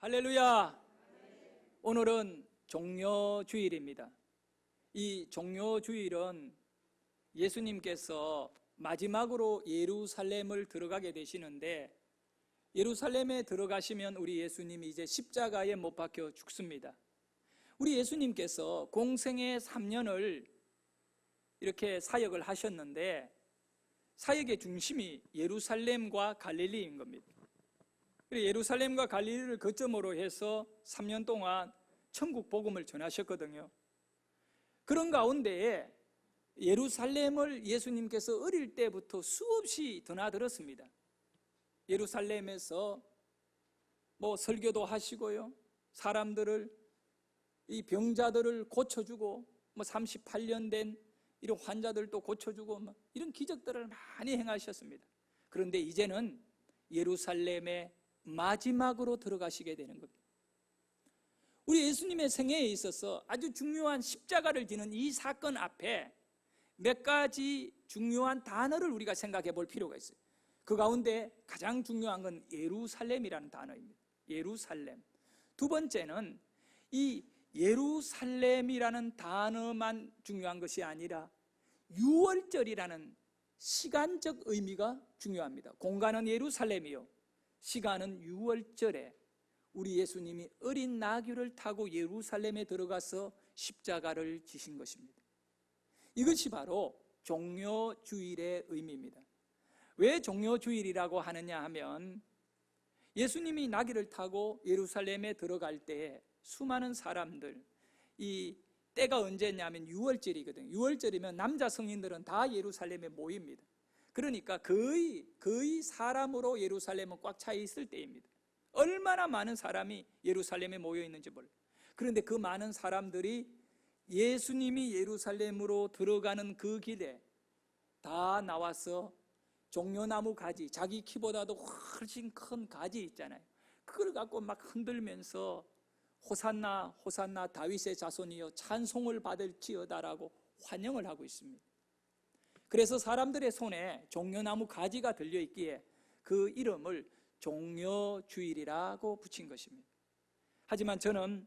할렐루야. 오늘은 종려주일입니다. 이 종려주일은 예수님께서 마지막으로 예루살렘을 들어가게 되시는데, 예루살렘에 들어가시면 우리 예수님이 이제 십자가에 못 박혀 죽습니다. 우리 예수님께서 공생의 3년을 이렇게 사역을 하셨는데, 사역의 중심이 예루살렘과 갈릴리인 겁니다. 예루살렘과 갈릴리를 거점으로 해서 3년 동안 천국 복음을 전하셨거든요. 그런 가운데에 예루살렘을 예수님께서 어릴 때부터 수없이 드나들었습니다. 예루살렘에서 설교도 하시고요, 사람들을, 이 병자들을 고쳐주고 38년 된 이런 환자들도 고쳐주고 이런 기적들을 많이 행하셨습니다. 그런데 이제는 예루살렘에 마지막으로 들어가시게 되는 겁니다. 우리 예수님의 생애에 있어서 아주 중요한 십자가를 지는 이 사건 앞에 몇 가지 중요한 단어를 우리가 생각해 볼 필요가 있어요. 그 가운데 가장 중요한 건 예루살렘이라는 단어입니다. 예루살렘. 두 번째는 이 예루살렘이라는 단어만 중요한 것이 아니라 유월절이라는 시간적 의미가 중요합니다. 공간은 예루살렘이요, 시간은 유월절에 우리 예수님이 어린 나귀를 타고 예루살렘에 들어가서 십자가를 지신 것입니다. 이것이 바로 종려주일의 의미입니다. 왜 종려주일이라고 하느냐 하면, 예수님이 나귀를 타고 예루살렘에 들어갈 때 수많은 사람들, 이 때가 언제냐면 유월절이거든요. 유월절이면 남자 성인들은 다 예루살렘에 모입니다. 그러니까 거의 사람으로 예루살렘은 꽉 차 있을 때입니다. 얼마나 많은 사람이 예루살렘에 모여 있는지 몰라요. 그런데 그 많은 사람들이 예수님이 예루살렘으로 들어가는 그 길에 다 나와서 종려나무 가지, 자기 키보다도 훨씬 큰 가지 있잖아요. 그걸 갖고 막 흔들면서 호산나 호산나 다윗의 자손이여 찬송을 받을지어다라고 환영을 하고 있습니다. 그래서 사람들의 손에 종려나무 가지가 들려있기에 그 이름을 종려주일이라고 붙인 것입니다. 하지만 저는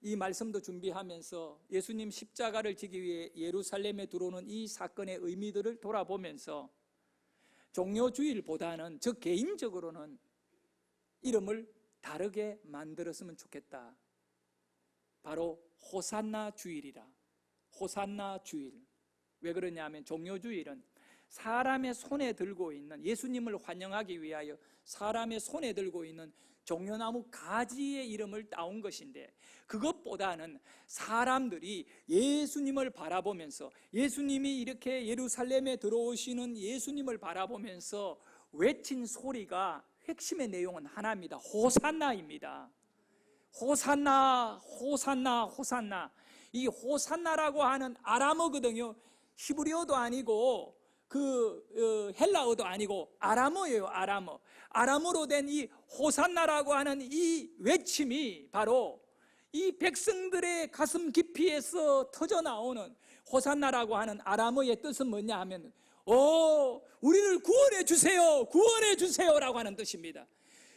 이 말씀도 준비하면서 예수님 십자가를 지기 위해 예루살렘에 들어오는 이 사건의 의미들을 돌아보면서 종려주일보다는 저 개인적으로는 이름을 다르게 만들었으면 좋겠다. 바로 호산나 주일이라. 호산나 주일. 왜 그러냐면 종려주일은 사람의 손에 들고 있는, 예수님을 환영하기 위하여 사람의 손에 들고 있는 종려나무 가지의 이름을 따온 것인데, 그것보다는 사람들이 예수님을 바라보면서, 예수님이 이렇게 예루살렘에 들어오시는 예수님을 바라보면서 외친 소리가, 핵심의 내용은 하나입니다. 호산나입니다. 호산나, 호산나, 호산나. 이 호산나라고 하는 아람어거든요. 히브리어도 아니고 헬라어도 아니고 아람어예요. 아람어. 아람어로 된 이 호산나라고 하는 이 외침이 바로 이 백성들의 가슴 깊이에서 터져 나오는, 호산나라고 하는 아람어의 뜻은 뭐냐 하면 우리를 구원해 주세요, 구원해 주세요라고 하는 뜻입니다.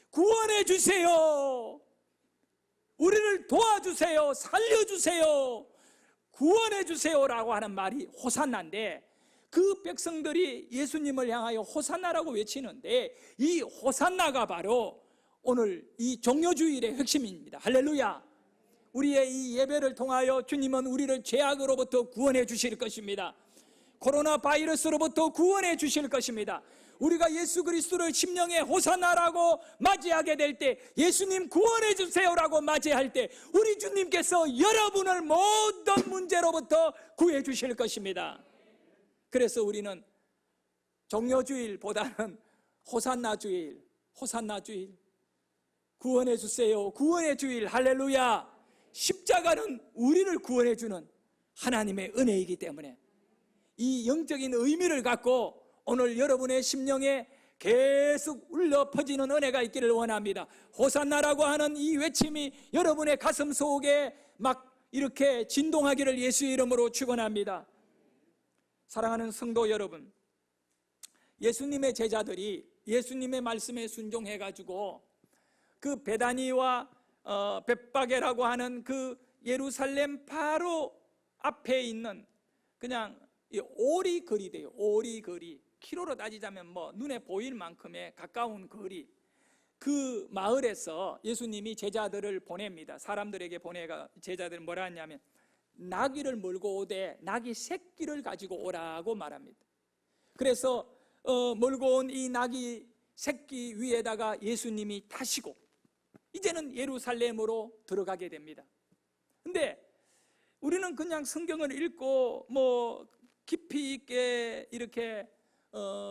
구원해 주세요, 우리를 도와주세요, 살려주세요, 구원해 주세요라고 하는 말이 호산나인데, 그 백성들이 예수님을 향하여 호산나라고 외치는데, 이 호산나가 바로 오늘 이 종려주일의 핵심입니다. 할렐루야. 우리의 이 예배를 통하여 주님은 우리를 죄악으로부터 구원해 주실 것입니다. 코로나 바이러스로부터 구원해 주실 것입니다. 우리가 예수 그리스도를 심령의 호산나라고 맞이하게 될 때, 예수님 구원해 주세요라고 맞이할 때, 우리 주님께서 여러분을 모든 문제로부터 구해 주실 것입니다. 그래서 우리는 종려주일보다는 호산나주일, 호산나주일, 구원해 주세요, 구원해 주일, 할렐루야. 십자가는 우리를 구원해 주는 하나님의 은혜이기 때문에 이 영적인 의미를 갖고 오늘 여러분의 심령에 계속 울려 퍼지는 은혜가 있기를 원합니다. 호산나라고 하는 이 외침이 여러분의 가슴 속에 막 이렇게 진동하기를 예수의 이름으로 축원합니다. 사랑하는 성도 여러분, 예수님의 제자들이 예수님의 말씀에 순종해가지고 그 베다니와 벳바게라고 하는 그 예루살렘 바로 앞에 있는 그냥 오리 거리대요. 오리 거리. 키로로 따지자면 뭐 눈에 보일 만큼의 가까운 거리. 그 마을에서 예수님이 제자들을 보냅니다. 사람들에게 보내가 제자들은 뭐라 하냐면 나귀를 몰고 오되 나귀 새끼를 가지고 오라고 말합니다. 그래서 몰고 온 이 나귀 새끼 위에다가 예수님이 타시고 이제는 예루살렘으로 들어가게 됩니다. 근데 우리는 그냥 성경을 읽고 뭐 깊이 있게 이렇게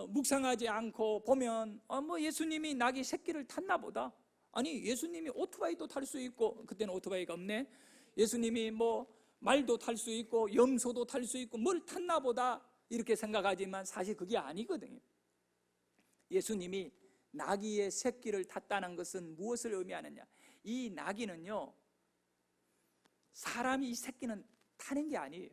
묵상하지 않고 보면 뭐 예수님이 나귀 새끼를 탔나 보다. 아니 예수님이 오토바이도 탈 수 있고, 그때는 오토바이가 없네. 예수님이 뭐 말도 탈 수 있고 염소도 탈 수 있고 뭘 탔나 보다 이렇게 생각하지만 사실 그게 아니거든요. 예수님이 나귀의 새끼를 탔다는 것은 무엇을 의미하느냐, 이 나귀는요 사람이 이 새끼는 타는 게 아니에요.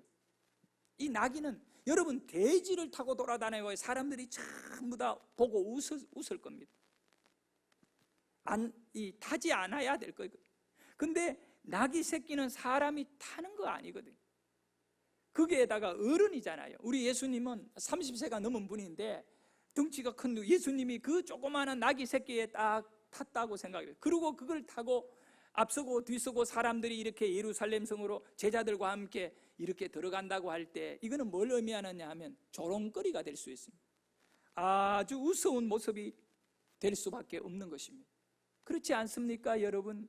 이 나귀는 여러분 돼지를 타고 돌아다니고 사람들이 전부 다 보고 웃을 겁니다. 타지 않아야 될 거예요. 근데 나귀 새끼는 사람이 타는 거 아니거든요. 거기에다가 어른이잖아요. 우리 예수님은 30세가 넘은 분인데 덩치가 큰 예수님이 그 조그마한 나귀 새끼에 딱 탔다고 생각해요. 그리고 그걸 타고 앞서고 뒤서고 사람들이 이렇게 예루살렘 성으로 제자들과 함께 이렇게 들어간다고 할 때 이거는 뭘 의미하느냐 하면 조롱거리가 될 수 있습니다. 아주 우스운 모습이 될 수밖에 없는 것입니다. 그렇지 않습니까 여러분?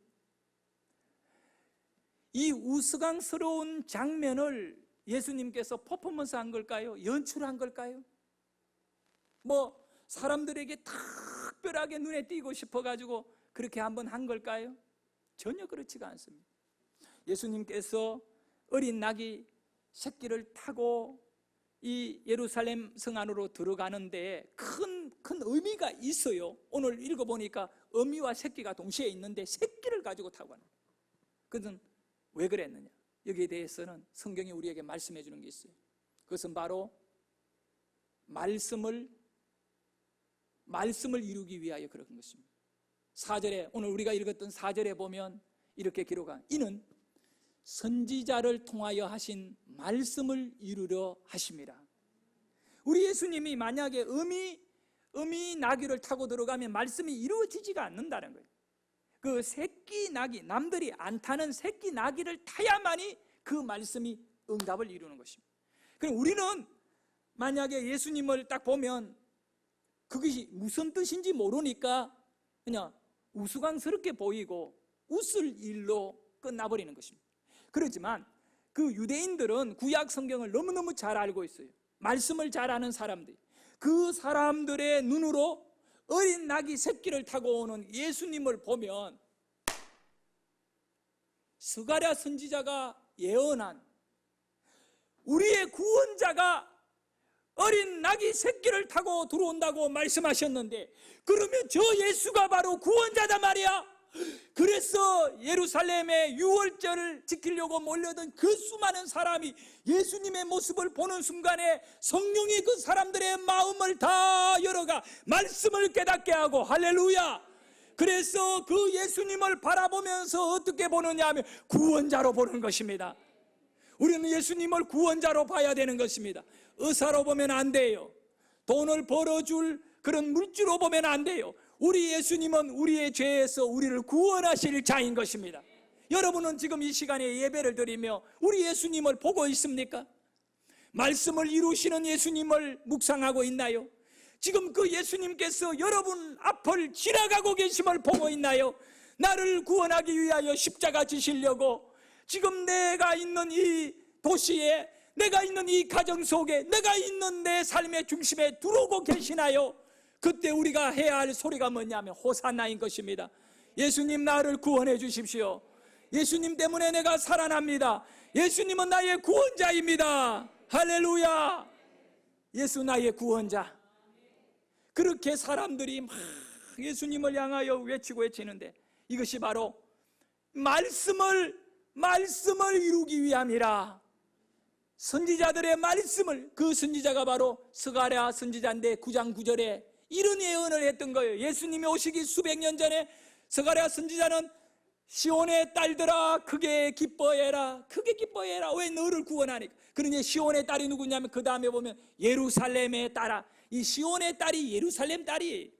이 우스꽝스러운 장면을 예수님께서 퍼포먼스한 걸까요? 연출한 걸까요? 뭐 사람들에게 특별하게 눈에 띄고 싶어가지고 그렇게 한번 한 걸까요? 전혀 그렇지가 않습니다. 예수님께서 어린 나귀 새끼를 타고 이 예루살렘 성 안으로 들어가는데 큰 의미가 있어요. 오늘 읽어보니까 어미와 새끼가 동시에 있는데 새끼를 가지고 타고 가는 거예요. 그것은 왜 그랬느냐? 여기에 대해서는 성경이 우리에게 말씀해 주는 게 있어요. 그것은 바로 말씀을 이루기 위하여 그런 것입니다. 4절에 오늘 우리가 읽었던 4절에 보면 이렇게 기록한 이는 선지자를 통하여 하신 말씀을 이루려 하심이라. 우리 예수님이 만약에 어미 나귀를 타고 들어가면 말씀이 이루어지지가 않는다는 거예요. 그 새끼 나귀, 남들이 안 타는 새끼 나귀를 타야만이 그 말씀이 응답을 이루는 것입니다. 그럼 우리는 만약에 예수님을 딱 보면 그것이 무슨 뜻인지 모르니까 그냥 우스꽝스럽게 보이고 웃을 일로 끝나버리는 것입니다. 그렇지만 그 유대인들은 구약 성경을 너무너무 잘 알고 있어요. 말씀을 잘 아는 사람들, 그 사람들의 눈으로 어린 나귀 새끼를 타고 오는 예수님을 보면 스가랴 선지자가 예언한 우리의 구원자가 어린 나귀 새끼를 타고 들어온다고 말씀하셨는데, 그러면 저 예수가 바로 구원자다 말이야. 그래서 예루살렘의 유월절을 지키려고 몰려든 그 수많은 사람이 예수님의 모습을 보는 순간에 성령이 그 사람들의 마음을 다 열어가 말씀을 깨닫게 하고, 할렐루야. 그래서 그 예수님을 바라보면서 어떻게 보느냐 하면 구원자로 보는 것입니다. 우리는 예수님을 구원자로 봐야 되는 것입니다. 의사로 보면 안 돼요. 돈을 벌어줄 그런 물주로 보면 안 돼요. 우리 예수님은 우리의 죄에서 우리를 구원하실 자인 것입니다. 여러분은 지금 이 시간에 예배를 드리며 우리 예수님을 보고 있습니까? 말씀을 이루시는 예수님을 묵상하고 있나요? 지금 그 예수님께서 여러분 앞을 지나가고 계심을 보고 있나요? 나를 구원하기 위하여 십자가 지시려고 지금 내가 있는 이 도시에, 내가 있는 이 가정 속에, 내가 있는 내 삶의 중심에 들어오고 계시나요? 그때 우리가 해야 할 소리가 뭐냐면 호산나인 것입니다. 예수님 나를 구원해 주십시오. 예수님 때문에 내가 살아납니다. 예수님은 나의 구원자입니다. 할렐루야. 예수 나의 구원자. 그렇게 사람들이 막 예수님을 향하여 외치는데 이것이 바로 말씀을 이루기 위함이라. 선지자들의 말씀을, 그 선지자가 바로 스가랴 선지자인데 9장 9절에 이런 예언을 했던 거예요. 예수님이 오시기 수백 년 전에 스가랴 선지자는 시온의 딸들아 크게 기뻐해라, 크게 기뻐해라. 왜? 너를 구원하니까. 그러니 시온의 딸이 누구냐면 그 다음에 보면 예루살렘의 딸아. 이 시온의 딸이 예루살렘 딸이에요.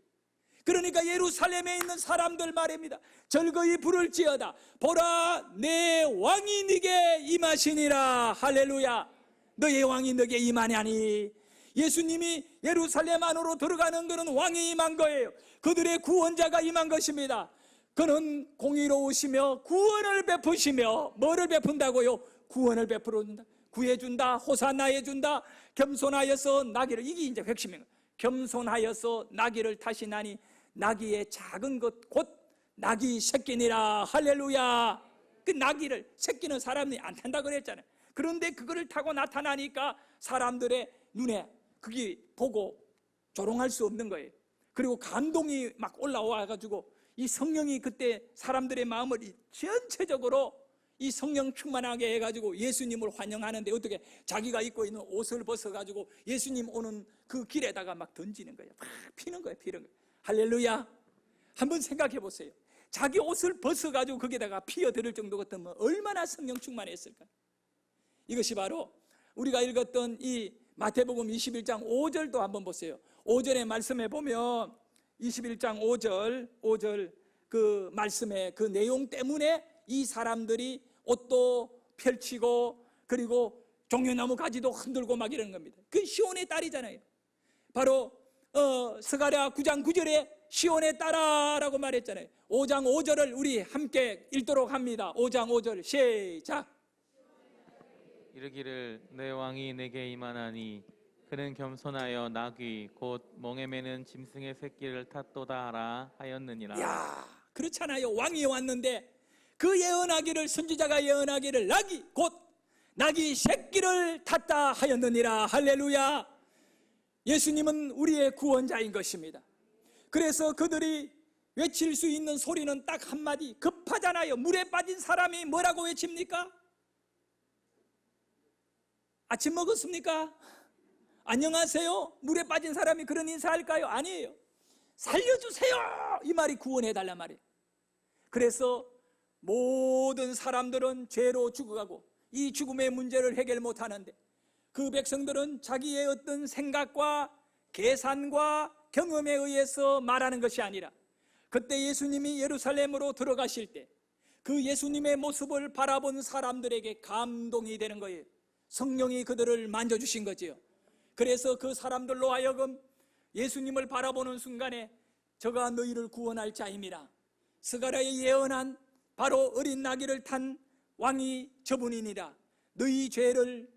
그러니까 예루살렘에 있는 사람들 말입니다. 즐거이 부를지어다. 보라, 내 왕이 네게 임하시니라. 할렐루야. 너의 왕이 네게 임하냐니. 예수님이 예루살렘 안으로 들어가는 것은 왕이 임한 거예요. 그들의 구원자가 임한 것입니다. 그는 공의로우시며 구원을 베푸시며, 뭐를 베푼다고요? 구원을 베풀어준다, 구해준다, 호산나해준다. 겸손하여서 나귀를, 이게 이제 핵심인 거예요. 겸손하여서 나귀를 타시나니 나귀의 작은 것 곧 나귀 새끼니라. 할렐루야. 그 나귀를, 새끼는 사람이 안 탄다 그랬잖아요. 그런데 그거를 타고 나타나니까 사람들의 눈에 그게 보고 조롱할 수 없는 거예요. 그리고 감동이 막 올라와 가지고 이 성령이 그때 사람들의 마음을 전체적으로 이 성령 충만하게 해가지고 예수님을 환영하는데, 어떻게 자기가 입고 있는 옷을 벗어가지고 예수님 오는 그 길에다가 막 던지는 거예요. 막 피는 거예요, 피는 거예요. 할렐루야. 한번 생각해 보세요. 자기 옷을 벗어가지고 거기다가 피어들을 정도 같으면 얼마나 성령 충만했을까. 이것이 바로 우리가 읽었던 이 마태복음 21장 5절도 한번 보세요. 5절의 말씀에 보면 21장 5절 그 말씀의 그 내용 때문에 이 사람들이 옷도 펼치고 그리고 종려나무 가지도 흔들고 막 이러는 겁니다. 그 시온의 딸이잖아요. 바로 스가랴 9장 9절에 시온의 딸아라고 말했잖아요. 5장 5절을 우리 함께 읽도록 합니다. 5장 5절 시작. 이르기를 내 왕이 내게 임하나니 그는 겸손하여 나귀 곧 멍에 매는 짐승의 새끼를 탔도다 하라 하였느니라. 야, 그렇잖아요. 왕이 왔는데 그 예언하기를, 선지자가 예언하기를 나귀 곧 나귀 새끼를 탔다 하였느니라. 할렐루야. 예수님은 우리의 구원자인 것입니다. 그래서 그들이 외칠 수 있는 소리는 딱 한마디, 급하잖아요. 물에 빠진 사람이 뭐라고 외칩니까? 아침 먹었습니까? 안녕하세요. 물에 빠진 사람이 그런 인사할까요? 아니에요. 살려주세요, 이 말이 구원해달란 말이에요. 그래서 모든 사람들은 죄로 죽어가고 이 죽음의 문제를 해결 못하는데, 그 백성들은 자기의 어떤 생각과 계산과 경험에 의해서 말하는 것이 아니라, 그때 예수님이 예루살렘으로 들어가실 때 그 예수님의 모습을 바라본 사람들에게 감동이 되는 거예요. 성령이 그들을 만져주신 거지요. 그래서 그 사람들로 하여금 예수님을 바라보는 순간에 저가 너희를 구원할 자임이라, 스가랴의 예언한 바로 어린 나귀를 탄 왕이 저분이니라, 너희 죄를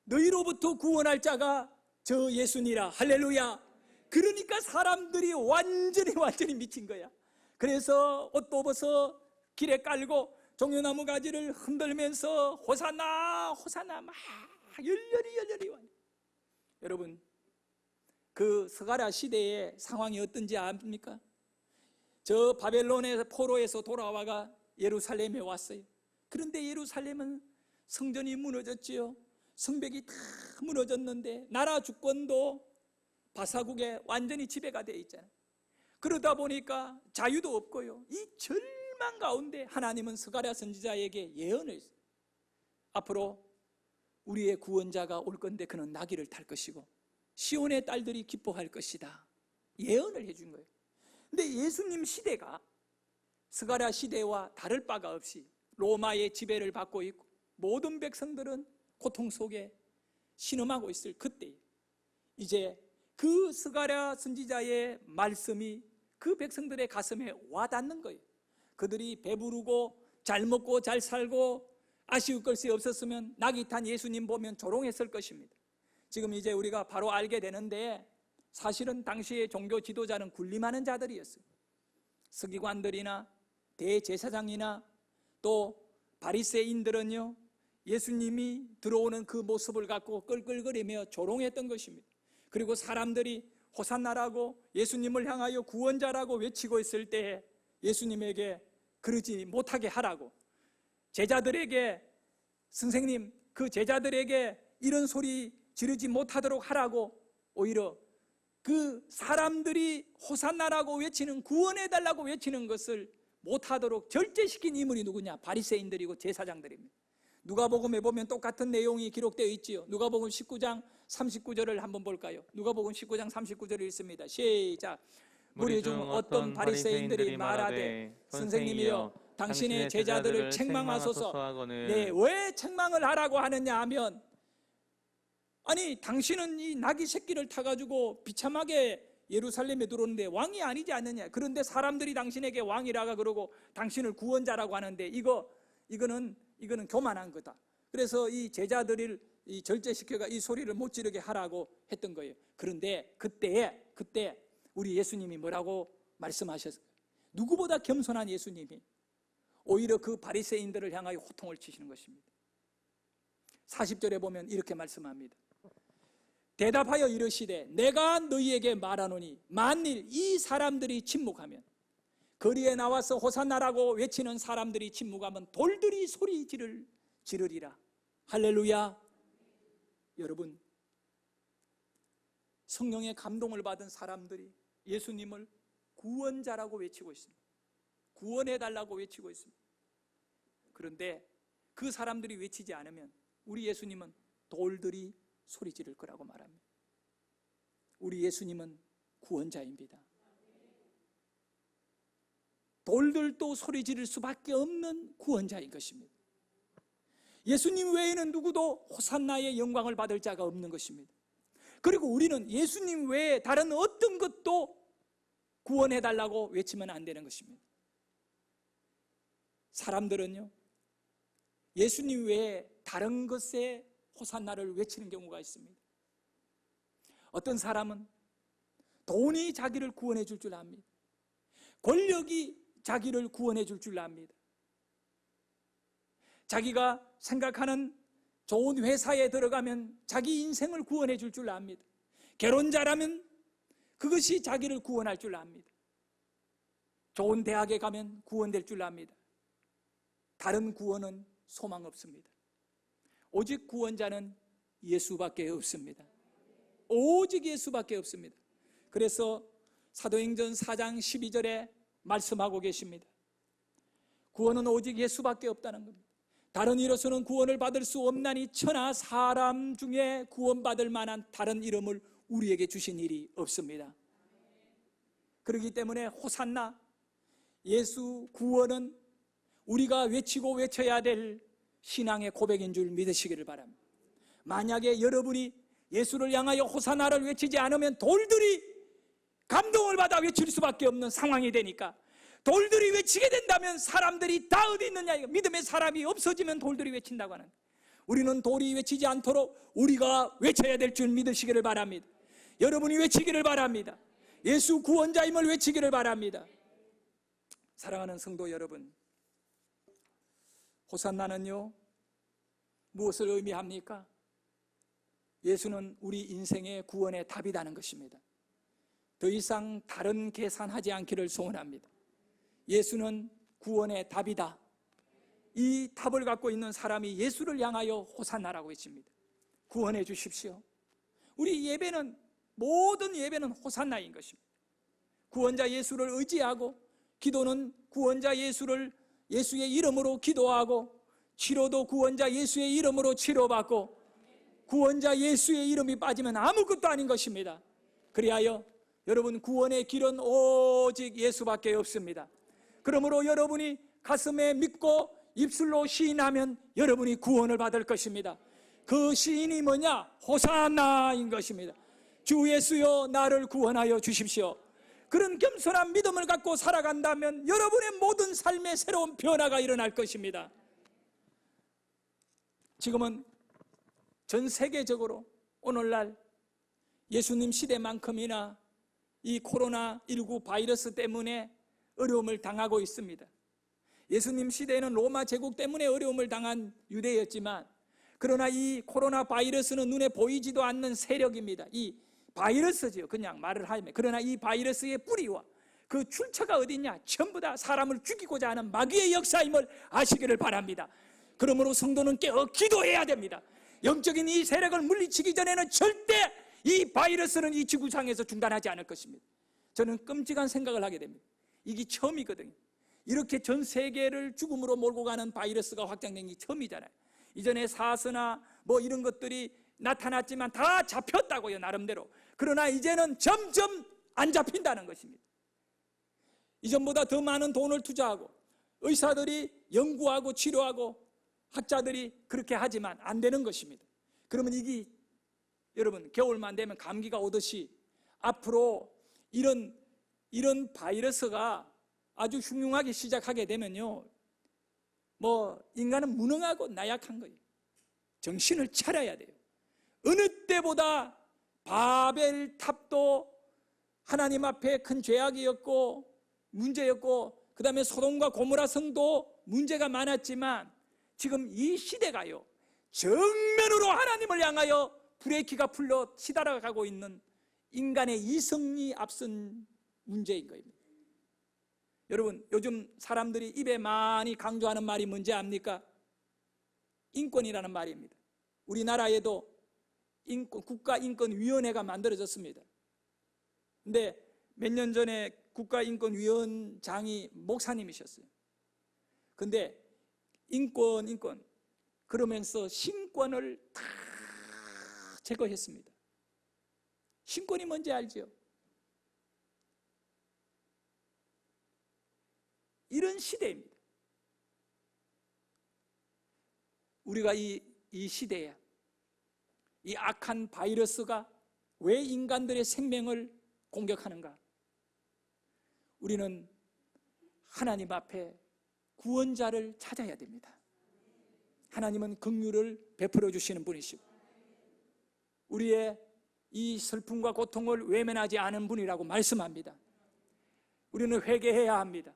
너희로부터 구원할 자가 저 예수니라. 할렐루야. 그러니까 사람들이 완전히 미친 거야. 그래서 옷도 벗어 길에 깔고 종려나무 가지를 흔들면서 호산나 호산나 막 열렬히 와요. 여러분, 그 스가랴 시대의 상황이 어떤지 압니까? 저 바벨론의 포로에서 돌아와가 예루살렘에 왔어요. 그런데 예루살렘은 성전이 무너졌지요. 성벽이 다 무너졌는데 나라 주권도 바사국에 완전히 지배가 되어 있잖아요. 그러다 보니까 자유도 없고요. 이 절망 가운데 하나님은 스가랴 선지자에게 예언을 했어요. 앞으로 우리의 구원자가 올 건데 그는 나귀를 탈 것이고 시온의 딸들이 기뻐할 것이다. 예언을 해준 거예요. 근데 예수님 시대가 스가랴 시대와 다를 바가 없이 로마의 지배를 받고 있고 모든 백성들은 고통 속에 신음하고 있을 그때, 이제 그 스가랴 선지자의 말씀이 그 백성들의 가슴에 와닿는 거예요. 그들이 배부르고 잘 먹고 잘 살고 아쉬울 것이 없었으면 나귀 탄 예수님 보면 조롱했을 것입니다. 지금 이제 우리가 바로 알게 되는데, 사실은 당시의 종교 지도자는 군림하는 자들이었어요. 서기관들이나 대제사장이나 또 바리새인들은요, 예수님이 들어오는 그 모습을 갖고 끌끌거리며 조롱했던 것입니다. 그리고 사람들이 호산나라고 예수님을 향하여 구원자라고 외치고 있을 때 예수님에게 그러지 못하게 하라고, 제자들에게, 선생님, 그 제자들에게 이런 소리 지르지 못하도록 하라고, 오히려 그 사람들이 호산나라고 외치는, 구원해달라고 외치는 것을 못하도록 절제시킨 인물이 누구냐? 바리새인들이고 제사장들입니다. 누가복음에 보면 똑같은 내용이 기록되어 있지요. 누가복음 19장 39절을 한번 볼까요? 누가복음 19장 39절이 있습니다. 시작. 무리 중 어떤 바리새인들이 말하되 선생님이여 당신의 제자들을 책망하소서. 네, 왜 책망을 하라고 하느냐 하면, 아니 당신은 이 나귀 새끼를 타가지고 비참하게 예루살렘에 들어오는데 왕이 아니지 않느냐. 그런데 사람들이 당신에게 왕이라고 그러고 당신을 구원자라고 하는데 이거는 교만한 거다. 그래서 이 제자들을 이 절제시켜가 이 소리를 못 지르게 하라고 했던 거예요. 그런데 그때 우리 예수님이 뭐라고 말씀하셨어요? 누구보다 겸손한 예수님이 오히려 그 바리새인들을 향하여 호통을 치시는 것입니다. 40절에 보면 이렇게 말씀합니다. 대답하여 이르시되 내가 너희에게 말하노니 만일 이 사람들이 침묵하면, 거리에 나와서 호산나라고 외치는 사람들이 침묵하면 돌들이 소리 지르리라. 할렐루야. 여러분, 성령의 감동을 받은 사람들이 예수님을 구원자라고 외치고 있습니다. 구원해달라고 외치고 있습니다. 그런데 그 사람들이 외치지 않으면 우리 예수님은 돌들이 소리 지를 거라고 말합니다. 우리 예수님은 구원자입니다. 돌들도 소리 지를 수밖에 없는 구원자인 것입니다. 예수님 외에는 누구도 호산나의 영광을 받을 자가 없는 것입니다. 그리고 우리는 예수님 외에 다른 어떤 것도 구원해달라고 외치면 안 되는 것입니다. 사람들은요, 예수님 외에 다른 것에 호산나를 외치는 경우가 있습니다. 어떤 사람은 돈이 자기를 구원해 줄 줄 압니다. 권력이 자기를 구원해 줄 줄 압니다. 자기가 생각하는 좋은 회사에 들어가면 자기 인생을 구원해 줄 줄 압니다. 결혼 잘하면 그것이 자기를 구원할 줄 압니다. 좋은 대학에 가면 구원될 줄 압니다. 다른 구원은 소망 없습니다. 오직 구원자는 예수밖에 없습니다. 오직 예수밖에 없습니다. 그래서 사도행전 4장 12절에 말씀하고 계십니다. 구원은 오직 예수밖에 없다는 겁니다. 다른 이로서는 구원을 받을 수 없나니 천하 사람 중에 구원받을 만한 다른 이름을 우리에게 주신 일이 없습니다. 그렇기 때문에 호산나, 예수 구원은 우리가 외치고 외쳐야 될 신앙의 고백인 줄 믿으시기를 바랍니다. 만약에 여러분이 예수를 향하여 호산나를 외치지 않으면 돌들이 감동을 받아 외칠 수밖에 없는 상황이 되니까, 돌들이 외치게 된다면 사람들이 다 어디 있느냐, 믿음의 사람이 없어지면 돌들이 외친다고 하는, 우리는 돌이 외치지 않도록 우리가 외쳐야 될 줄 믿으시기를 바랍니다. 여러분이 외치기를 바랍니다. 예수 구원자임을 외치기를 바랍니다. 사랑하는 성도 여러분, 호산나는요 무엇을 의미합니까? 예수는 우리 인생의 구원의 답이라는 것입니다. 더 이상 다른 계산하지 않기를 소원합니다. 예수는 구원의 답이다. 이 답을 갖고 있는 사람이 예수를 향하여 호산나라고 외칩니다. 구원해 주십시오. 우리 예배는, 모든 예배는 호산나인 것입니다. 구원자 예수를 의지하고, 기도는 구원자 예수의 이름으로 기도하고, 치료도 구원자 예수의 이름으로 치료받고, 구원자 예수의 이름이 빠지면 아무것도 아닌 것입니다. 그리하여 여러분, 구원의 길은 오직 예수밖에 없습니다. 그러므로 여러분이 가슴에 믿고 입술로 시인하면 여러분이 구원을 받을 것입니다. 그 시인이 뭐냐? 호산나인 것입니다. 주 예수여 나를 구원하여 주십시오. 그런 겸손한 믿음을 갖고 살아간다면 여러분의 모든 삶에 새로운 변화가 일어날 것입니다. 지금은 전 세계적으로 오늘날 예수님 시대만큼이나 이 코로나19 바이러스 때문에 어려움을 당하고 있습니다. 예수님 시대에는 로마 제국 때문에 어려움을 당한 유대였지만, 그러나 이 코로나 바이러스는 눈에 보이지도 않는 세력입니다. 이 바이러스죠, 그냥 말을 하면. 그러나 이 바이러스의 뿌리와 그 출처가 어디냐? 전부 다 사람을 죽이고자 하는 마귀의 역사임을 아시기를 바랍니다. 그러므로 성도는 깨어 기도해야 됩니다. 영적인 이 세력을 물리치기 전에는 절대 이 바이러스는 이 지구상에서 중단하지 않을 것입니다. 저는 끔찍한 생각을 하게 됩니다. 이게 처음이거든요. 이렇게 전 세계를 죽음으로 몰고 가는 바이러스가 확장된 게 처음이잖아요. 이전에 사스나 뭐 이런 것들이 나타났지만 다 잡혔다고요, 나름대로. 그러나 이제는 점점 안 잡힌다는 것입니다. 이전보다 더 많은 돈을 투자하고 의사들이 연구하고 치료하고 학자들이 그렇게 하지만 안 되는 것입니다. 그러면 이게 여러분 겨울만 되면 감기가 오듯이 앞으로 이런 바이러스가 아주 흉흉하게 시작하게 되면요, 뭐 인간은 무능하고 나약한 거예요. 정신을 차려야 돼요. 어느 때보다 바벨 탑도 하나님 앞에 큰 죄악이었고 문제였고, 그 다음에 소돔과 고모라 성도 문제가 많았지만 지금 이 시대가요, 정면으로 하나님을 향하여 브레이크가 풀려 치달아가고 있는 인간의 이성이 앞선 문제인 겁니다. 여러분, 요즘 사람들이 입에 많이 강조하는 말이 뭔지 압니까? 인권이라는 말입니다. 우리나라에도 국가인권위원회가 만들어졌습니다. 근데 몇 년 전에 국가인권위원장이 목사님이셨어요. 근데 인권 그러면서 신권을 다 제거했습니다. 신권이 뭔지 알죠? 이런 시대입니다. 우리가 이 시대에 이 악한 바이러스가 왜 인간들의 생명을 공격하는가? 우리는 하나님 앞에 구원자를 찾아야 됩니다. 하나님은 긍휼을 베풀어 주시는 분이시고 우리의 이 슬픔과 고통을 외면하지 않은 분이라고 말씀합니다. 우리는 회개해야 합니다.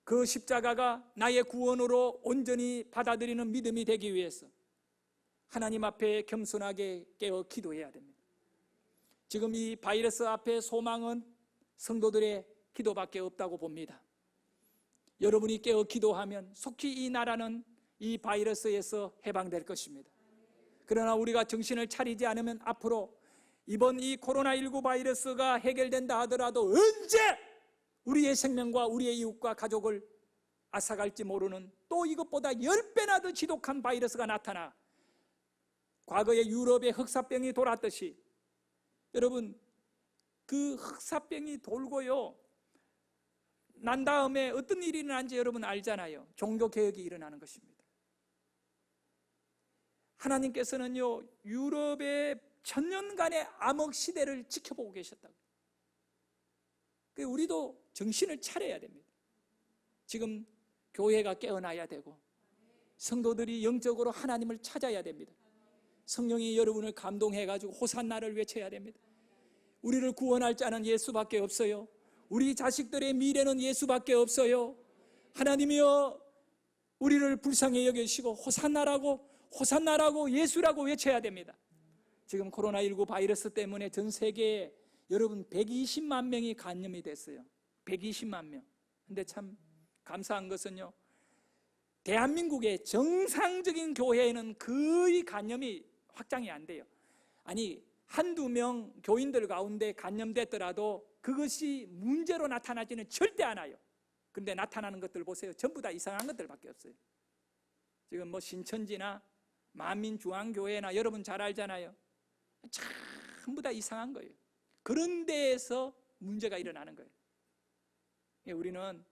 그 십자가가 나의 구원으로 온전히 받아들이는 믿음이 되기 위해서 하나님 앞에 겸손하게 깨어 기도해야 됩니다. 지금 이 바이러스 앞에 소망은 성도들의 기도밖에 없다고 봅니다. 여러분이 깨어 기도하면 속히 이 나라는 이 바이러스에서 해방될 것입니다. 그러나 우리가 정신을 차리지 않으면 앞으로 이번 이 코로나19 바이러스가 해결된다 하더라도 언제 우리의 생명과 우리의 이웃과 가족을 앗아갈지 모르는 또 이것보다 10배나 더 지독한 바이러스가 나타나 과거에 유럽에 흑사병이 돌았듯이 여러분 그 흑사병이 돌고요 난 다음에 어떤 일이 일어난지 여러분 알잖아요. 종교개혁이 일어나는 것입니다. 하나님께서는요 유럽의 천년간의 암흑 시대를 지켜보고 계셨다고. 우리도 정신을 차려야 됩니다. 지금 교회가 깨어나야 되고 성도들이 영적으로 하나님을 찾아야 됩니다. 성령이 여러분을 감동해가지고 호산나를 외쳐야 됩니다. 우리를 구원할 자는 예수밖에 없어요. 우리 자식들의 미래는 예수밖에 없어요. 하나님이여 우리를 불쌍히 여기시고 호산나라고 예수라고 외쳐야 됩니다. 지금 코로나19 바이러스 때문에 전 세계에 여러분 120만 명이 감염이 됐어요. 120만 명. 근데 참 감사한 것은요 대한민국의 정상적인 교회에는 거의 감염이 확장이 안 돼요. 아니 한두 명 교인들 가운데 감염됐더라도 그것이 문제로 나타나지는 절대 않아요. 그런데 나타나는 것들 보세요. 전부 다 이상한 것들밖에 없어요. 지금 뭐 신천지나 만민중앙교회나 여러분 잘 알잖아요. 전부 다 이상한 거예요. 그런 데에서 문제가 일어나는 거예요. 우리는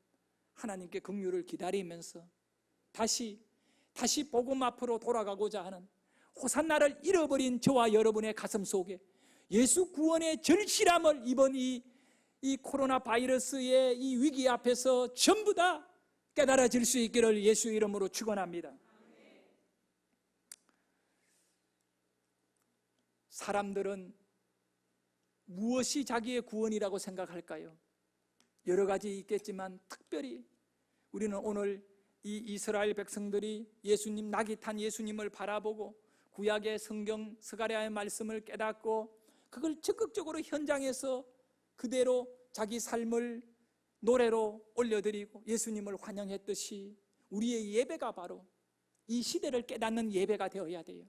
하나님께 긍휼을 기다리면서 다시 복음 앞으로 돌아가고자 하는 호산나를 잃어버린 저와 여러분의 가슴 속에 예수 구원의 절실함을 이번 이 코로나 바이러스의 이 위기 앞에서 전부 다 깨달아질 수 있기를 예수 이름으로 축원합니다. 사람들은 무엇이 자기의 구원이라고 생각할까요? 여러 가지 있겠지만 특별히 우리는 오늘 이 이스라엘 백성들이 예수님 낙이 탄 예수님을 바라보고 구약의 성경 스가랴의 말씀을 깨닫고 그걸 적극적으로 현장에서 그대로 자기 삶을 노래로 올려드리고 예수님을 환영했듯이 우리의 예배가 바로 이 시대를 깨닫는 예배가 되어야 돼요.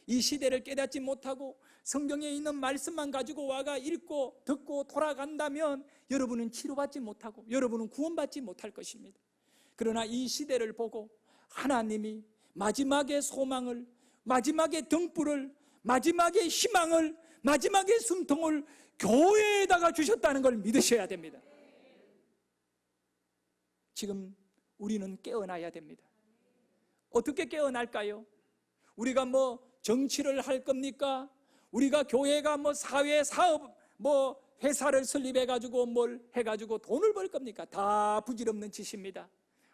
이 시대를 깨닫지 못하고 성경에 있는 말씀만 가지고 와가 읽고 듣고 돌아간다면 여러분은 치료받지 못하고 여러분은 구원받지 못할 것입니다. 그러나 이 시대를 보고 하나님이 마지막의 소망을, 마지막의 등불을, 마지막의 희망을, 마지막의 숨통을 교회에다가 주셨다는 걸 믿으셔야 됩니다. 지금 우리는 깨어나야 됩니다. 어떻게 깨어날까요? 우리가 정치를 할 겁니까? 우리가 교회가 사회 사업 회사를 설립해가지고 뭘 해가지고 돈을 벌 겁니까? 다 부질없는 짓입니다.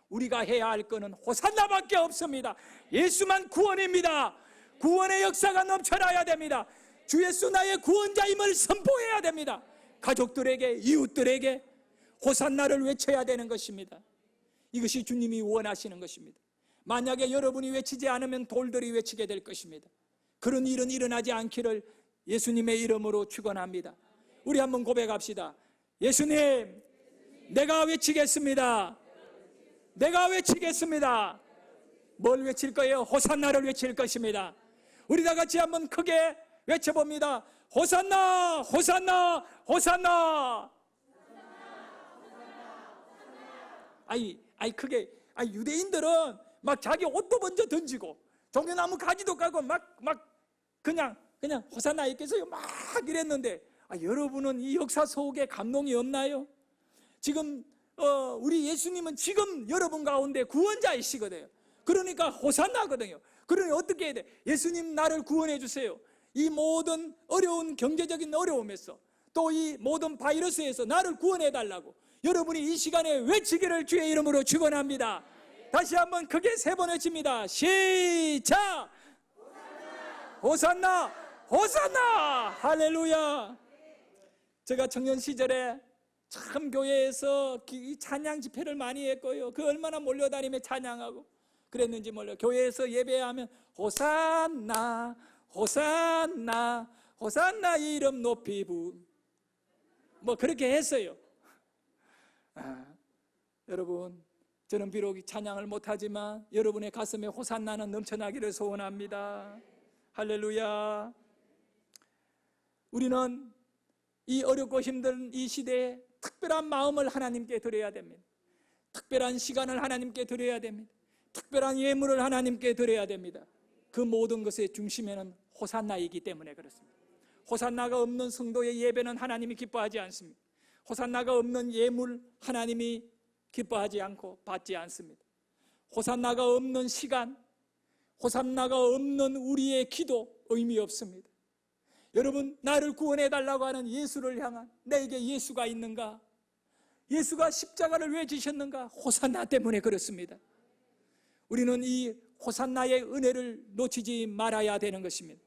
우리가 해야 할 것은 호산나밖에 없습니다. 예수만 구원입니다. 구원의 역사가 넘쳐나야 됩니다. 주 예수 나의 구원자임을 선포해야 됩니다. 가족들에게, 이웃들에게 호산나를 외쳐야 되는 것입니다. 이것이 주님이 원하시는 것입니다. 만약에 여러분이 외치지 않으면 돌들이 외치게 될 것입니다. 그런 일은 일어나지 않기를 예수님의 이름으로 축원합니다. 우리 한번 고백합시다. 예수님, 내가 외치겠습니다. 내가 외치겠습니다. 뭘 외칠 거예요? 호산나를 외칠 것입니다. 우리 다 같이 한번 크게 외쳐봅니다. 호산나, 호산나, 호산나. 크게. 유대인들은 막 자기 옷도 먼저 던지고 종려나무 가지도 까고 그냥 호산나 있겠어요? 막 이랬는데 여러분은 이 역사 속에 감동이 없나요? 지금 우리 예수님은 지금 여러분 가운데 구원자이시거든요. 그러니까 호산나거든요. 그러니 어떻게 해야 돼? 예수님 나를 구원해 주세요. 이 모든 어려운 경제적인 어려움에서 또 이 모든 바이러스에서 나를 구원해 달라고 여러분이 이 시간에 외치기를 주의 이름으로 축원합니다. 다시 한번 크게 3번 외칩니다. 시작! 호산나! 호산나! 할렐루야! 제가 청년 시절에 참 교회에서 찬양 집회를 많이 했고요. 그 얼마나 몰려다니며 찬양하고 그랬는지 몰라요. 교회에서 예배하면 호산나, 호산나, 호산나 이름 높이 그렇게 했어요. 여러분, 저는 비록 찬양을 못하지만 여러분의 가슴에 호산나는 넘쳐나기를 소원합니다. 할렐루야. 우리는 이 어렵고 힘든 이 시대에 특별한 마음을 하나님께 드려야 됩니다. 특별한 시간을 하나님께 드려야 됩니다. 특별한 예물을 하나님께 드려야 됩니다. 그 모든 것의 중심에는 호산나이기 때문에 그렇습니다. 호산나가 없는 성도의 예배는 하나님이 기뻐하지 않습니다. 호산나가 없는 예물 하나님이 기뻐하지 않고 받지 않습니다. 호산나가 없는 시간, 호산나가 없는 우리의 기도 의미 없습니다. 여러분, 나를 구원해 달라고 하는 예수를 향한 내게 예수가 있는가? 예수가 십자가를 왜 지셨는가? 호산나 때문에 그렇습니다. 우리는 이 호산나의 은혜를 놓치지 말아야 되는 것입니다.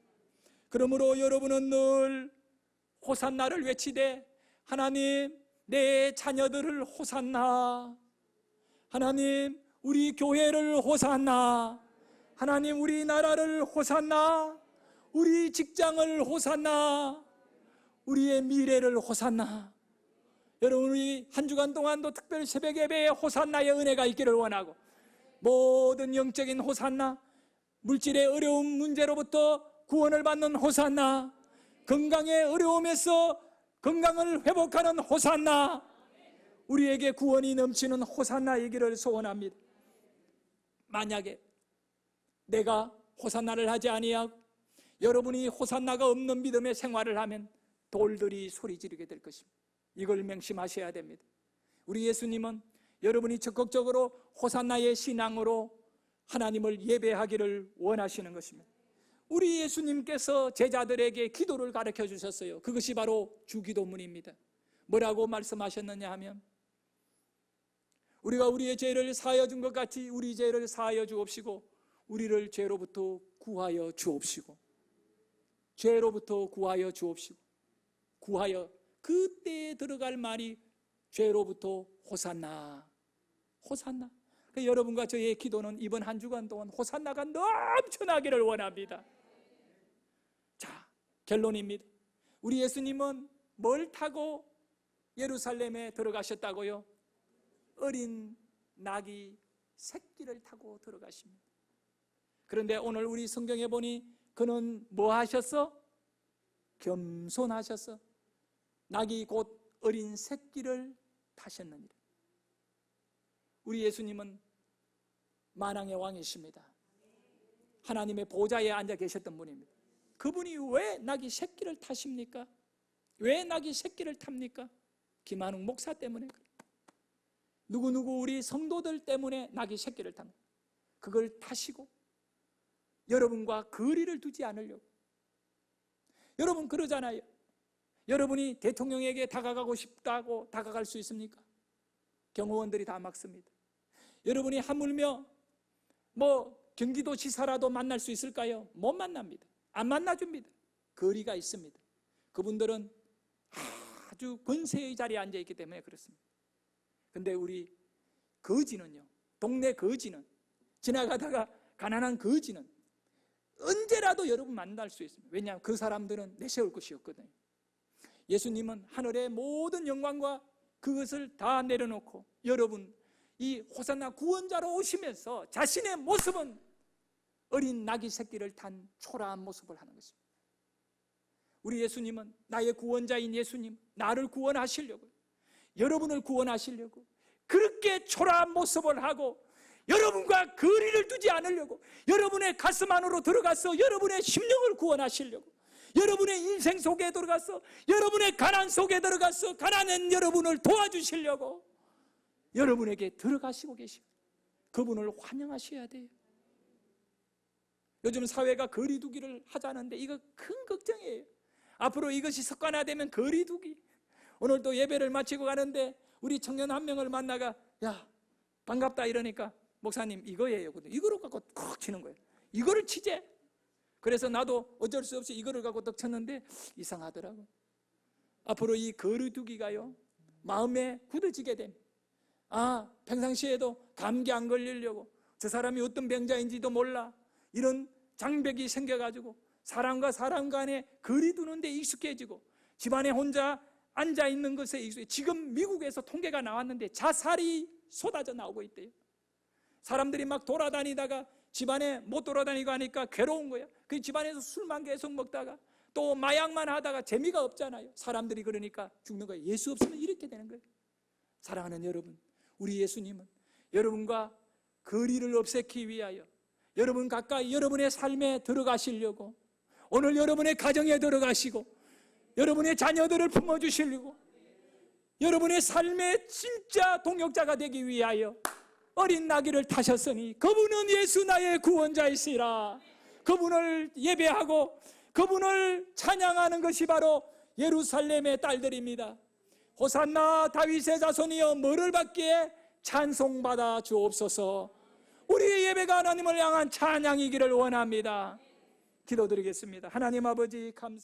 그러므로 여러분은 늘 호산나를 외치되 하나님, 내 자녀들을 호산나, 하나님, 우리 교회를 호산나, 하나님, 우리 나라를 호산나, 우리 직장을 호산나, 우리의 미래를 호산나. 여러분, 우리 한 주간 동안도 특별히 새벽 예배에 호산나의 은혜가 있기를 원하고 모든 영적인 호산나, 물질의 어려운 문제로부터 구원을 받는 호산나, 건강의 어려움에서 건강을 회복하는 호산나, 우리에게 구원이 넘치는 호산나이기를 소원합니다. 만약에 내가 호산나를 하지 아니하고 여러분이 호산나가 없는 믿음의 생활을 하면 돌들이 소리 지르게 될 것입니다. 이걸 명심하셔야 됩니다. 우리 예수님은 여러분이 적극적으로 호산나의 신앙으로 하나님을 예배하기를 원하시는 것입니다. 우리 예수님께서 제자들에게 기도를 가르쳐 주셨어요. 그것이 바로 주기도문입니다. 뭐라고 말씀하셨느냐 하면 우리가 우리의 죄를 사하여 준 것 같이 우리 죄를 사하여 주옵시고 우리를 죄로부터 구하여 주옵시고, 죄로부터 구하여 주옵시고, 구하여, 그때에 들어갈 말이 죄로부터 호산나, 호산나. 여러분과 저의 기도는 이번 한 주간 동안 호산나가 넘쳐나기를 원합니다. 자, 결론입니다. 우리 예수님은 뭘 타고 예루살렘에 들어가셨다고요? 어린 나귀 새끼를 타고 들어가십니다. 그런데 오늘 우리 성경에 보니 그는 뭐 하셨어? 겸손하셨어. 낙이 곧 어린 새끼를 타셨느니라. 우리 예수님은 만왕의 왕이십니다. 하나님의 보좌에 앉아 계셨던 분입니다. 그분이 왜 낙이 새끼를 타십니까? 왜 낙이 새끼를 탑니까? 김한웅 목사 때문에 그래요. 누구누구 우리 성도들 때문에 낙이 새끼를 탑니다. 그걸 타시고 여러분과 거리를 두지 않으려고. 여러분 그러잖아요. 여러분이 대통령에게 다가가고 싶다고 다가갈 수 있습니까? 경호원들이 다 막습니다. 여러분이 하물며 경기도지사라도 만날 수 있을까요? 못 만납니다. 안 만나줍니다. 거리가 있습니다. 그분들은 아주 권세의 자리에 앉아 있기 때문에 그렇습니다. 근데 우리 거지는요, 동네 거지는, 지나가다가 가난한 거지는 언제라도 여러분 만날 수 있습니다. 왜냐하면 그 사람들은 내세울 것이 없거든요. 예수님은 하늘의 모든 영광과 그것을 다 내려놓고 여러분 이 호산나 구원자로 오시면서 자신의 모습은 어린 나귀 새끼를 탄 초라한 모습을 하는 것입니다. 우리 예수님은 나의 구원자인 예수님, 나를 구원하시려고, 여러분을 구원하시려고 그렇게 초라한 모습을 하고 여러분과 거리를 두지 않으려고, 여러분의 가슴 안으로 들어가서 여러분의 심령을 구원하시려고, 여러분의 인생 속에 들어가서 여러분의 가난 속에 들어가서 가난한 여러분을 도와주시려고 여러분에게 들어가시고 계십니다. 그분을 환영하셔야 돼요. 요즘 사회가 거리두기를 하자는데 이거 큰 걱정이에요. 앞으로 이것이 습관화되면 거리두기. 오늘도 예배를 마치고 가는데 우리 청년 한 명을 만나가 야 반갑다 이러니까 목사님 이거예요. 이거를 갖고 콕 치는 거예요. 이거를 치재. 그래서 나도 어쩔 수 없이 이거를 갖고 떡 쳤는데 이상하더라고. 앞으로 이 거리두기가요 마음에 굳어지게 됩니다. 평상시에도 감기 안 걸리려고 저 사람이 어떤 병자인지도 몰라 이런 장벽이 생겨가지고 사람과 사람 간에 거리 두는데 익숙해지고 집안에 혼자 앉아있는 것에 익숙해. 지금 미국에서 통계가 나왔는데 자살이 쏟아져 나오고 있대요. 사람들이 막 돌아다니다가 집안에 못 돌아다니고 하니까 괴로운 거야. 그 집안에서 술만 계속 먹다가 또 마약만 하다가 재미가 없잖아요. 사람들이 그러니까 죽는 거예요. 예수 없으면 이렇게 되는 거예요. 사랑하는 여러분, 우리 예수님은 여러분과 거리를 없애기 위하여 여러분 가까이 여러분의 삶에 들어가시려고, 오늘 여러분의 가정에 들어가시고 여러분의 자녀들을 품어주시려고, 여러분의 삶의 진짜 동역자가 되기 위하여 어린 나귀를 타셨으니 그분은 예수 나의 구원자이시라. 그분을 예배하고 그분을 찬양하는 것이 바로 예루살렘의 딸들입니다. 호산나 다윗의 자손이여 뭐를 받기에 찬송받아 주옵소서. 우리의 예배가 하나님을 향한 찬양이기를 원합니다. 기도드리겠습니다. 하나님 아버지 감사